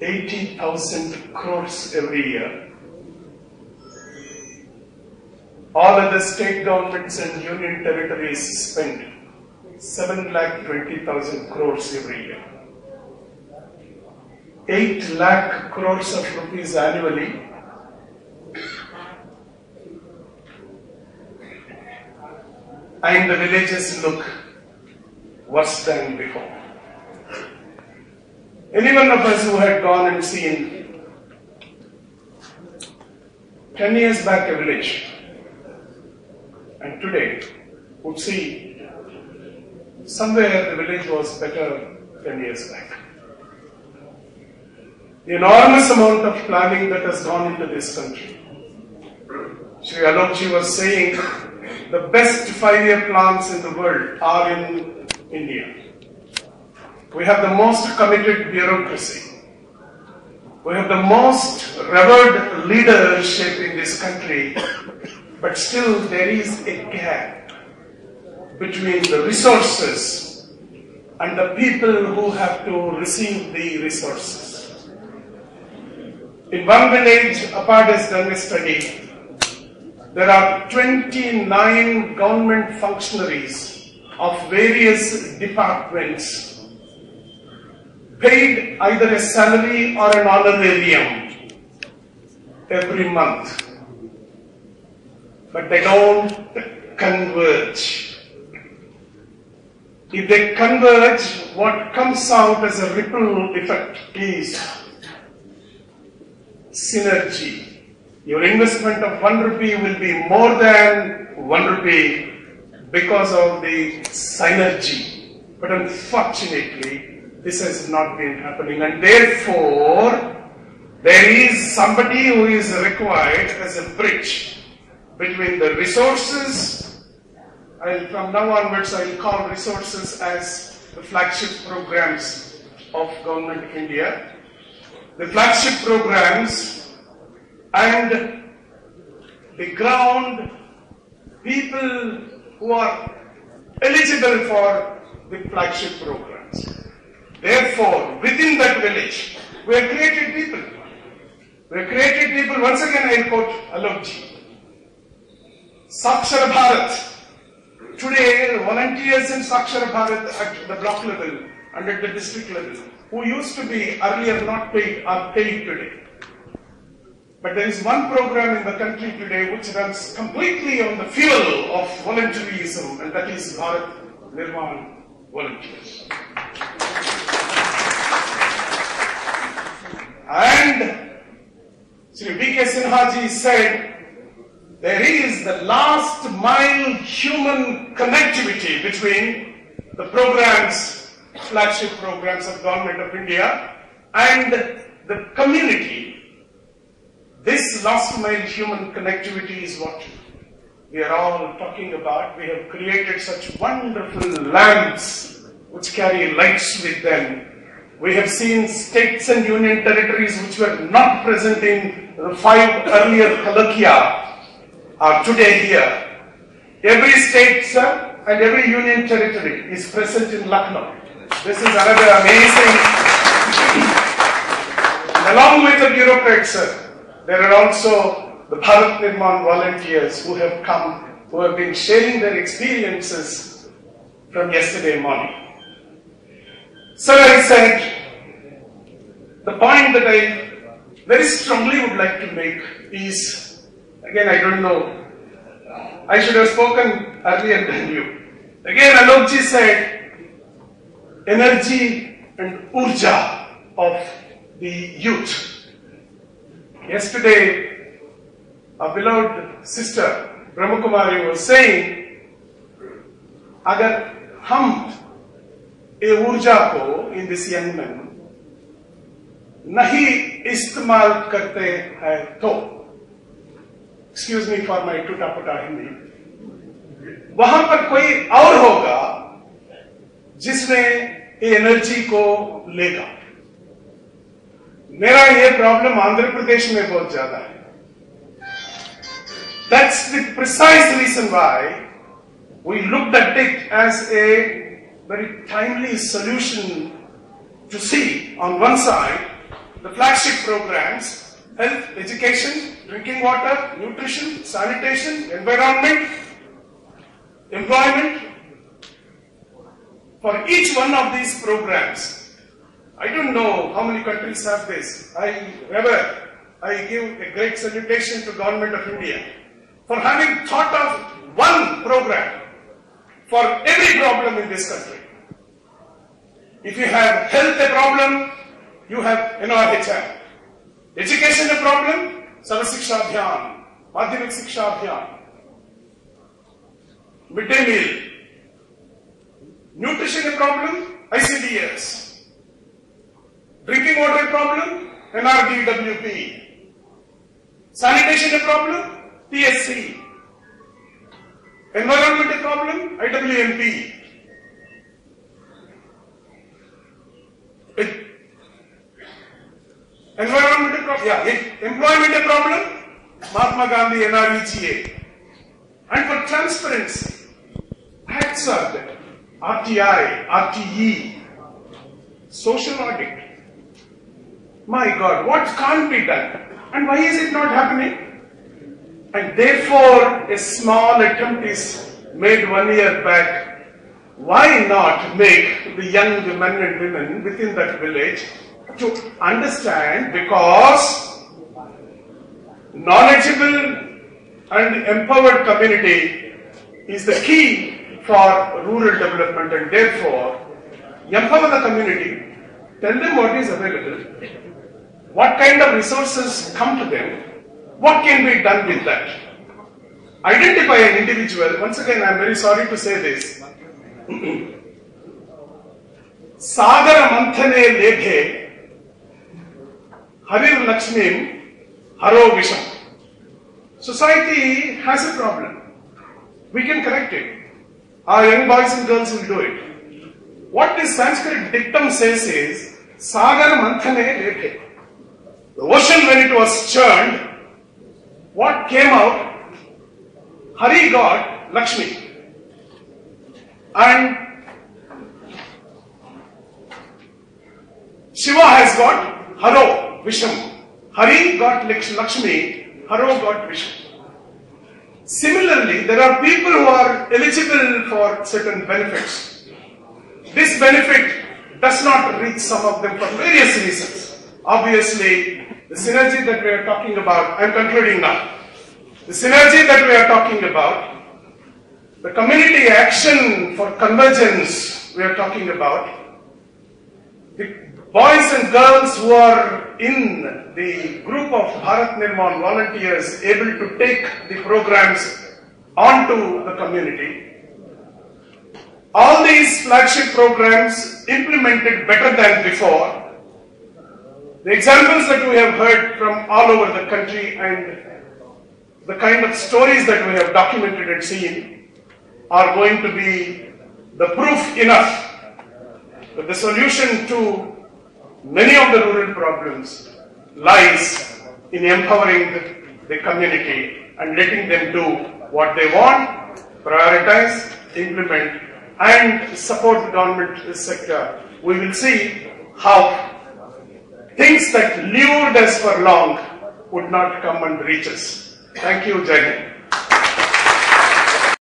80,000 crores every year. All other state governments and union territories spend 7,20,000 crores every year. 8 lakh crores of rupees annually. And the villages look worse than before. Any one of us who had gone and seen 10 years back a village and today would see somewhere the village was better 10 years back. The enormous amount of planning that has gone into this country. Sri Alokji was saying the best 5-year plans in the world are in India. We have the most committed bureaucracy. We have the most revered leadership in this country, but still there is a gap between the resources and the people who have to receive the resources. In one village, APARD has done a study. There are 29 government functionaries of various departments paid either a salary or an honorarium every month. But they don't converge. If they converge, what comes out as a ripple effect is synergy. Your investment of 1 rupee will be more than 1 rupee because of the synergy. But unfortunately, this has not been happening, and therefore there is somebody who is required as a bridge between the resources. From now onwards I will call resources as the flagship programs of Government of India. The flagship programs and the ground people who are eligible for the flagship programs. Therefore, within that village, we have created people. We have created people, once again I will quote Alokji. Sakshara Bharat. Today, volunteers in Sakshara Bharat at the block level and at the district level, who used to be earlier not paid, are paid today. But there is one program in the country today which runs completely on the fuel of volunteerism, and that is Bharat Nirman Volunteers. And Sri V.K. Sinhaji said, there is the last mile human connectivity between the programs, flagship programs of Government of India and the community. This last mile human connectivity is what we are all talking about. We have created such wonderful lamps which carry lights with them. We have seen states and union territories which were not present in the 5 earlier Kalakya are today here. Every state, sir, and every union territory is present in Lucknow. This is another amazing. And along with the bureaucrats, sir, there are also the Bharat Nirman volunteers who have come, who have been sharing their experiences from yesterday morning. Sir, I said, the point that I very strongly would like to make is, again, I don't know, I should have spoken earlier than you. Again, Alokji said, energy and urja of the youth. Yesterday, our beloved sister, Brahmakumari, was saying, agar hum ए ऊर्जा को in this young men नहीं इस्तेमाल करते हैं तो, excuse me for my टूटा-फूटा हिंदी, वहां पर कोई और होगा जिसने ये एनर्जी को लेगा. मेरा ये प्रॉब्लम आंध्र प्रदेश में बहुत ज्यादा है. That's the precise reason why we looked at it as a very timely solution to see, on one side, the flagship programs: health, education, drinking water, nutrition, sanitation, environment, employment. For each one of these programs, I don't know how many countries have this. I give a great salutation to Government of India for having thought of one program for every problem in this country. If you have health a problem, you have NRHM. Education a problem, Sarva Shiksha Abhiyan, Madhyamik Shiksha Abhiyan. Midday meal. Nutrition a problem, ICDS. Drinking water a problem, NRDWP. Sanitation a problem, TSC. Environment a problem, IWMP. Environment a problem, employment a problem, Mahatma Gandhi, NREGA. And for transparency, acts are there. RTI, RTE, social audit. My God, what can't be done? And why is it not happening? And therefore, a small attempt is made 1 year back. Why not make the young men and women within that village to understand, because knowledgeable and empowered community is the key for rural development, and therefore empower the community, tell them what is available, what kind of resources come to them, what can be done with that. Identify an individual. Once again, I am very sorry to say this. Sagara manthane lebhe harir lakshmim haro visham. Society has a problem. We can correct it. Our young boys and girls will do it. What this Sanskrit dictum says is, Sagar Manthane Lebhe. The ocean, when it was churned, what came out? Hari got Lakshmi. And Shiva has got Haro, Visham. Hari got Lakshmi, Haro got Visham. Similarly, there are people who are eligible for certain benefits. This benefit does not reach some of them for various reasons. Obviously, the synergy that we are talking about, I am concluding now. The synergy that we are talking about, the community action for convergence we are talking about, the boys and girls who are in the group of Bharat Nirman volunteers able to take the programs onto the community. All these flagship programs implemented better than before. The examples that we have heard from all over the country and the kind of stories that we have documented and seen are going to be the proof enough that the solution to many of the rural problems lies in empowering the community and letting them do what they want, prioritize, implement, and support the government sector. We will see how things that lured us for long would not come and reach us. Thank you, Jai Hind.